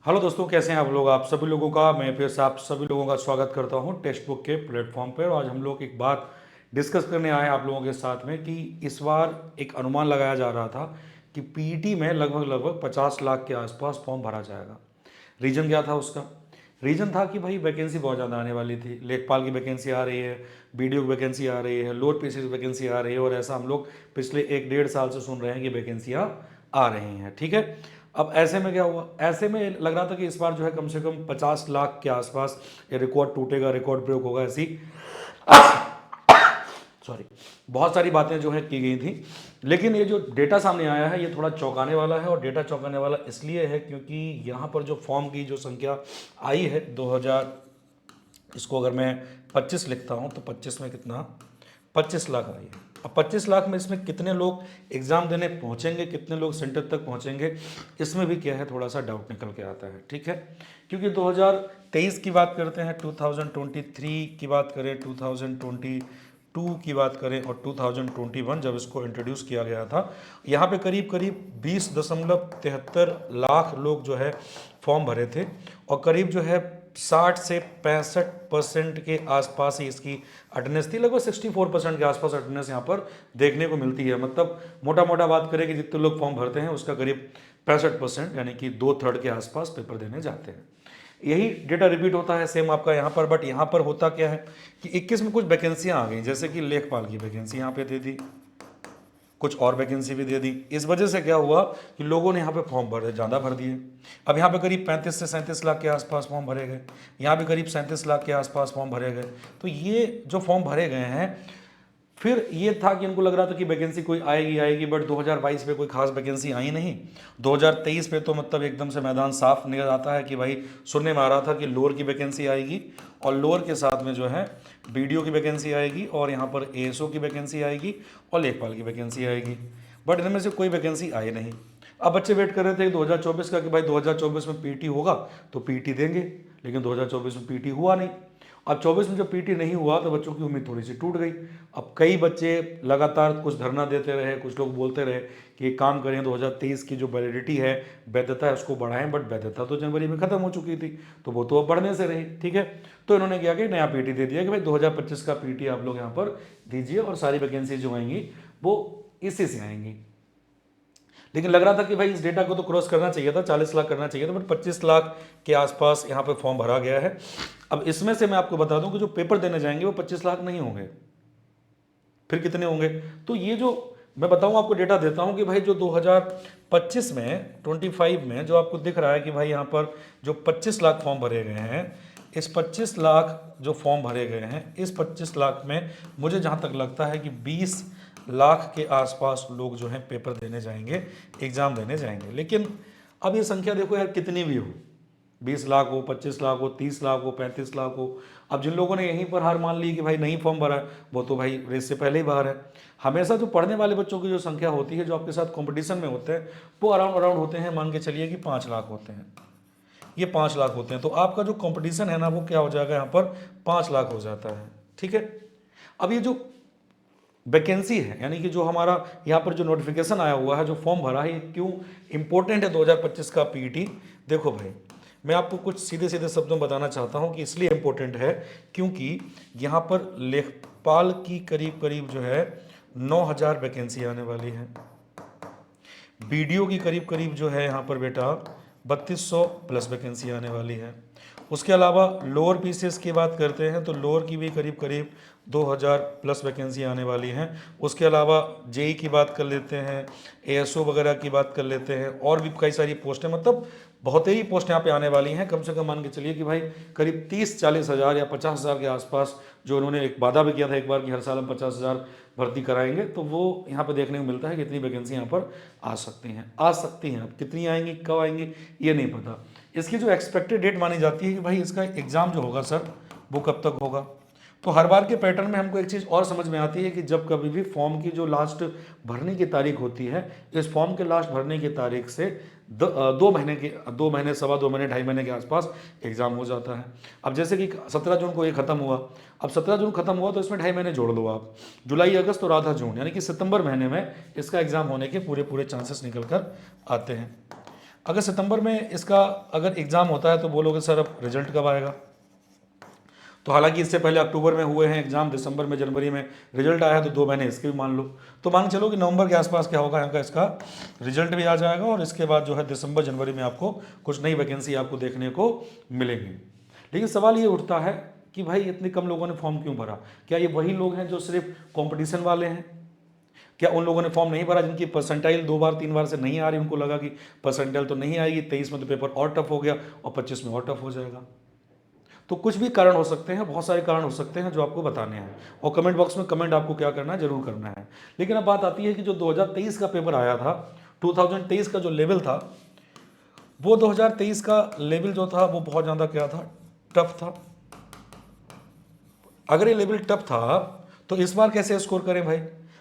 Hello दोस्तों, कैसे हैं आप लोग। आप सभी लोगों का मैं फिर से आप सभी लोगों का स्वागत करता हूं टेक्स्ट बुक के प्लेटफॉर्म पर। आज हम लोग एक बात डिस्कस करने आए हैं आप लोगों के साथ में कि इस बार एक अनुमान लगाया जा रहा था कि पीईटी में लगभग लगभग 50 लाख के आसपास फॉर्म भरा जाएगा। रीजन क्या था उसका? रीजन था कि भाई वैकेंसी बहुत ज़्यादा आने वाली थी। लेखपाल की वैकेंसी आ रही है, बीडीओ की वैकेंसी आ रही है, लोअर पीसी की वैकेंसी आ रही है, और ऐसा हम लोग पिछले 1 डेढ़ साल से सुन रहे हैं कि वैकेंसियाँ आ रही हैं। ठीक है। अब ऐसे में क्या हुआ, ऐसे में लग रहा था कि इस बार जो है कम से कम 50 लाख के आसपास ये रिकॉर्ड टूटेगा, रिकॉर्ड ब्रेक होगा, ऐसी सॉरी बहुत सारी बातें जो है की गई थी। लेकिन ये जो डेटा सामने आया है ये थोड़ा चौंकाने वाला है, और डेटा चौंकाने वाला इसलिए है क्योंकि यहाँ पर जो फॉर्म की जो संख्या आई है 2000, इसको अगर मैं 25 लिखता हूँ तो 25 में कितना, 25 लाख आई है। अब 25 लाख में इसमें कितने लोग एग्ज़ाम देने पहुँचेंगे, कितने लोग सेंटर तक पहुँचेंगे, इसमें भी क्या है थोड़ा सा डाउट निकल के आता है। ठीक है। क्योंकि 2023 की बात करते हैं, 2023 की बात करें, 2022 की बात करें, और 2021 जब इसको इंट्रोड्यूस किया गया था, यहाँ पे करीब करीब 20.73 लाख लोग जो है फॉर्म भरे थे, और करीब जो है 60 से 65% के आसपास ही इसकी अटेंडेंस थी। लगभग 64% के आसपास अटेंडेंस यहाँ पर देखने को मिलती है। मतलब मोटा मोटा बात करें कि जितने लोग फॉर्म भरते हैं उसका करीब 65% यानी कि 2/3 के आसपास पेपर देने जाते हैं। यही डेटा रिपीट होता है सेम आपका यहाँ पर। बट यहाँ पर होता क्या है कि 21 में कुछ वैकेंसियाँ आ गई, जैसे कि लेखपाल की वैकेंसी यहाँ पे दे दी, कुछ और वैकेंसी भी दे दी। इस वजह से क्या हुआ कि लोगों ने यहाँ पे फॉर्म भरे, ज़्यादा भर दिए। अब यहाँ पे करीब 35 से 37 लाख के आसपास फॉर्म भरे गए, यहाँ पे करीब 37 लाख के आसपास फॉर्म भरे गए। तो ये जो फॉर्म भरे गए हैं, फिर ये था कि उनको लग रहा था कि वैकेंसी कोई आएगी आएगी, बट 2022 में कोई खास वैकेंसी आई नहीं। 2023 पे तो मतलब एकदम से मैदान साफ निकल आता है कि भाई सुनने में आ रहा था कि लोअर की वैकेंसी आएगी, और लोअर के साथ में जो है बीडीओ की वैकेंसी आएगी, और यहाँ पर एएसओ की वैकेंसी आएगी, और लेखपाल की वैकेंसी आएगी। बट इनमें से कोई वैकेंसी आई नहीं। अब बच्चे वेट कर रहे थे 2024 का कि भाई 2024 में पीटी होगा तो पीटी देंगे, लेकिन 2024 में पीटी हुआ नहीं। अब 24 में जब पीटी नहीं हुआ तो बच्चों की उम्मीद थोड़ी सी टूट गई। अब कई बच्चे लगातार कुछ धरना देते रहे, कुछ लोग बोलते रहे कि एक काम करें, 2023 की जो वैलिडिटी है, वैधता है, उसको बढ़ाएं। बट वैधता तो जनवरी में खत्म हो चुकी थी, तो वो तो अब बढ़ने से रही। ठीक है। तो इन्होंने क्या कि नया पीटी दे दिया कि भाई 2025 का पीटी आप लोग यहाँ पर दीजिए, और सारी वैकेंसी जो आएंगी वो इसी से आएंगी। लेकिन लग रहा था कि भाई इस डेटा को तो क्रॉस करना चाहिए था, 40 लाख करना चाहिए था, बट 25 लाख के आसपास यहाँ पे फॉर्म भरा गया है। अब इसमें से मैं आपको बता दूं कि जो पेपर देने जाएंगे वो 25 लाख नहीं होंगे। फिर कितने होंगे? तो ये जो मैं बताऊं आपको, डेटा देता हूं कि भाई जो 2025 में 25 में जो आपको दिख रहा है कि भाई यहाँ पर जो 25 लाख फॉर्म भरे गए हैं, इस 25 लाख जो फॉर्म भरे गए हैं, इस 25 लाख में मुझे जहाँ तक लगता है कि 20 लाख के आसपास लोग जो हैं पेपर देने जाएंगे, एग्ज़ाम देने जाएंगे। लेकिन अब ये संख्या देखो यार, कितनी भी हो, 20 लाख हो, 25 लाख हो, 30 लाख हो, 35 लाख हो। अब जिन लोगों ने यहीं पर हार मान ली कि भाई नहीं फॉर्म भरा है, वो तो भाई रेस से पहले ही बाहर है। हमेशा जो पढ़ने वाले बच्चों की जो संख्या होती है, जो आपके साथ कंपटीशन में होते हैं, वो अराउंड अराउंड होते हैं, मान के चलिए कि 5 लाख होते हैं। ये 5 लाख होते हैं, तो आपका जो कंपटीशन है ना, वो क्या हो जाएगा, यहाँ पर 5 लाख हो जाता है। ठीक है। अब ये जो वैकेंसी है, यानी कि जो हमारा यहाँ पर जो नोटिफिकेशन आया हुआ है, जो फॉर्म भरा है, ये क्यों इंपॉर्टेंट है 2025 का पीईटी? देखो भाई, मैं आपको कुछ सीधे सीधे शब्दों में बताना चाहता हूँ कि इसलिए इंपॉर्टेंट है क्योंकि यहाँ पर लेखपाल की करीब करीब जो है 9,000 वैकेंसी आने वाली है। बीडीओ की करीब करीब जो है यहाँ पर बेटा 3200 प्लस वैकेंसी आने वाली है। उसके अलावा लोअर पीसीएस की बात करते हैं तो लोअर की भी करीब करीब 2000 प्लस वैकेंसी आने वाली हैं। उसके अलावा जेई की बात कर लेते हैं, एएसओ वगैरह की बात कर लेते हैं, और भी कई सारी पोस्टें, मतलब बहुत ही पोस्ट यहाँ पे आने वाली हैं। कम से कम मान के चलिए कि भाई करीब 30-40 हज़ार या 50,000 के आसपास, जो उन्होंने एक वादा भी किया था एक बार कि हर साल हम 50,000 भर्ती कराएंगे, तो वो यहाँ पे देखने को मिलता है कि इतनी वैकेंसी यहाँ पर आ सकती हैं। अब कितनी आएंगी, कब आएंगी, ये नहीं पता। इसकी जो एक्सपेक्टेड डेट मानी जाती है कि भाई इसका एग्ज़ाम जो होगा सर, वो कब तक होगा। तो हर बार के पैटर्न में हमको एक चीज़ और समझ में आती है कि जब कभी भी फॉर्म की जो लास्ट भरने की तारीख होती है, इस फॉर्म के लास्ट भरने की तारीख से 2 महीने, 2.25 महीने, 2.5 महीने के आसपास एग्ज़ाम हो जाता है। अब जैसे कि 17 जून को ये खत्म हुआ, अब 17 जून खत्म हुआ तो इसमें 2.5 महीने जोड़ लो आप, जुलाई, अगस्त और आधा जून, यानी कि सितंबर महीने में इसका एग्ज़ाम होने के पूरे पूरे चांसेस निकल कर आते हैं। अगर सितंबर में इसका अगर एग्ज़ाम होता है तो बोलोगे सर अब रिजल्ट कब आएगा, तो हालांकि इससे पहले अक्टूबर में हुए हैं एग्जाम, दिसंबर में जनवरी में रिजल्ट आया, तो 2 महीने इसके भी मान लो, तो मान के चलो कि नवंबर के आसपास क्या होगा, यहाँ का इसका रिजल्ट भी आ जाएगा और इसके बाद जो है दिसंबर जनवरी में आपको कुछ नई वैकेंसी आपको देखने को मिलेंगी। लेकिन सवाल ये उठता है कि भाई इतने कम लोगों ने फॉर्म क्यों भरा? क्या ये वही लोग हैं जो सिर्फ कॉम्पिटिशन वाले हैं? क्या उन लोगों ने फॉर्म नहीं भरा जिनकी परसेंटाइल 2 बार 3 बार से नहीं आ रही, उनको लगा कि परसेंटाइल तो नहीं आएगी, 23 में तो पेपर और टफ हो गया और 25 में और टफ हो जाएगा? तो कुछ भी कारण हो सकते हैं, बहुत सारे कारण हो सकते हैं जो आपको बताने हैं, और कमेंट बॉक्स में कमेंट आपको क्या करना है, जरूर करना है। लेकिन अब बात आती है कि जो 2023 का पेपर आया था, 2023 का जो लेवल था, वो 2023 का लेवल जो था वो बहुत ज़्यादा क्या था, टफ था। अगर ये लेवल टफ था तो इस बार कैसे स्कोर करें भाई?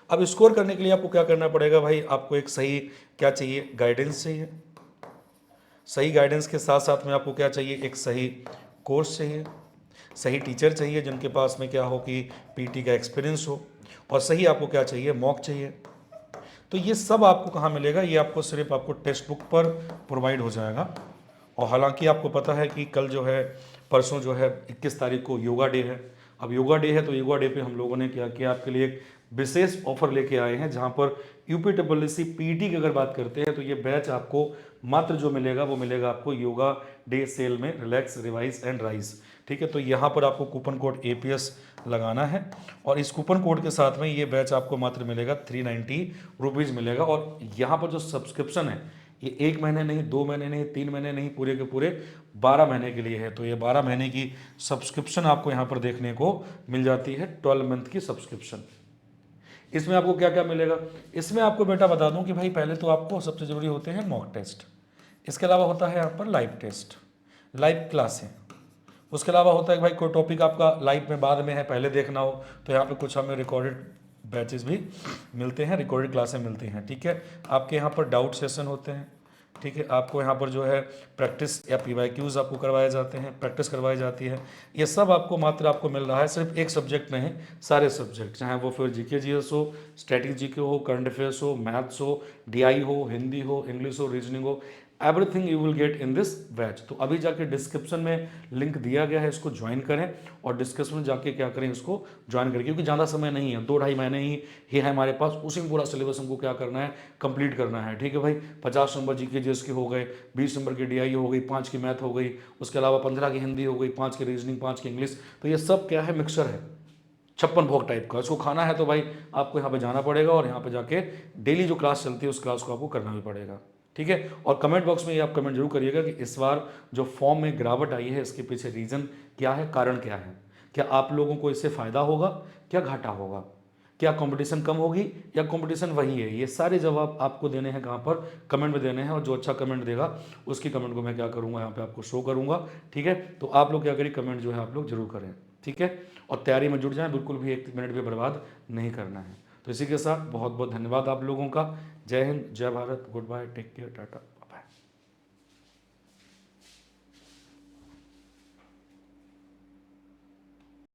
अब स्कोर करने के लिए आपको क्या करना पड़ेगा भाई? आपको एक सही क्या चाहिए, गाइडेंस चाहिए। सही गाइडेंस के साथ साथ में आपको क्या चाहिए, एक सही कोर्स चाहिए, सही टीचर चाहिए जिनके पास में क्या हो कि पीटी का एक्सपीरियंस हो, और सही आपको क्या चाहिए, मॉक चाहिए। तो ये सब आपको कहाँ मिलेगा? ये आपको सिर्फ आपको टेक्स्ट बुक पर प्रोवाइड हो जाएगा। और हालांकि आपको पता है कि कल जो है, परसों जो है 21 तारीख को योगा डे है। अब योगा डे है तो योगा डे पे हम लोगों ने क्या किया, आपके लिए एक विशेष ऑफर लेके आए हैं, जहां पर यूपीडब्ल्यूएससी पीटी की अगर बात करते हैं तो ये बैच आपको मात्र जो मिलेगा वो मिलेगा आपको योगा डे सेल में, रिलैक्स रिवाइज एंड राइज। ठीक है, तो यहाँ पर आपको कूपन कोड APS लगाना है और इस कूपन कोड के साथ में ये बैच आपको मात्र मिलेगा 390 रुपीज़ मिलेगा। और यहाँ पर जो सब्सक्रिप्शन है ये 1 महीने नहीं, 2 महीने नहीं, 3 महीने नहीं, पूरे के पूरे 12 महीने के लिए है। तो ये 12 महीने की सब्सक्रिप्शन आपको यहाँ पर देखने को मिल जाती है, 12 मंथ की सब्सक्रिप्शन। इसमें आपको क्या क्या मिलेगा? इसमें आपको बेटा बता दूं कि भाई पहले तो आपको सबसे ज़रूरी होते हैं मॉक टेस्ट, इसके अलावा होता है यहाँ पर लाइव टेस्ट, लाइव क्लासें, उसके अलावा होता है कि भाई कोई टॉपिक आपका लाइव में बाद में है, पहले देखना हो तो यहाँ पे कुछ हमें रिकॉर्डेड बैचेस भी मिलते हैं, रिकॉर्डेड क्लासें मिलती हैं। ठीक है, आपके यहाँ पर डाउट सेशन होते हैं। ठीक है, आपको यहाँ पर जो है प्रैक्टिस या PYQs आपको करवाए जाते हैं, प्रैक्टिस करवाई जाती है। ये सब आपको मात्र आपको मिल रहा है सिर्फ एक सब्जेक्ट में है, सारे सब्जेक्ट, चाहे वो फिर GK GS हो, स्टैटिक GK हो, करंट अफेयर्स हो, मैथ्स हो, DI हो, हिंदी हो, इंग्लिश हो, रीजनिंग हो, everything you will get in this batch. तो अभी जाके डिस्क्रिप्शन में लिंक दिया गया है, इसको ज्वाइन करें और डिस्क्रिप्शन में जाके क्या करें, इसको ज्वाइन करें, क्योंकि ज़्यादा समय नहीं है, 2-2.5 महीने ही है हमारे पास, उसी में पूरा सिलेबस हमको क्या करना है, कंप्लीट करना है। ठीक है भाई, 50 नंबर GK GS के हो गए, 20 नंबर की DI हो गई, 5 की मैथ हो गई, उसके अलावा 15 की हिंदी हो गई, 5 की रीजनिंग, 5 की इंग्लिश। तो ये सब क्या है, मिक्सर है, 56 भोग टाइप का। इसको खाना है तो भाई आपको यहाँ पे जाना पड़ेगा और यहाँ पे जाके डेली जो क्लास चलती है उस क्लास को आपको करना भी पड़ेगा। ठीक है, और कमेंट बॉक्स में ये आप कमेंट जरूर करिएगा कि इस बार जो फॉर्म में गिरावट आई है इसके पीछे रीज़न क्या है, कारण क्या है, क्या आप लोगों को इससे फ़ायदा होगा, क्या घाटा होगा, क्या कंपटीशन कम होगी या कंपटीशन वही है? ये सारे जवाब आपको देने हैं, कहाँ पर, कमेंट में देने हैं। और जो अच्छा कमेंट देगा उसकी कमेंट को मैं क्या करूँगा, यहाँ पे आपको शो करूँगा। ठीक है, तो आप लोग क्या करिए, कमेंट जो है आप लोग जरूर करें। ठीक है, और तैयारी में जुट जाएं, बिल्कुल भी 1 मिनट भी बर्बाद नहीं करना है। तो इसी के साथ बहुत बहुत धन्यवाद आप लोगों का। जय हिंद, जय Bharat, good bye, take care, Tata.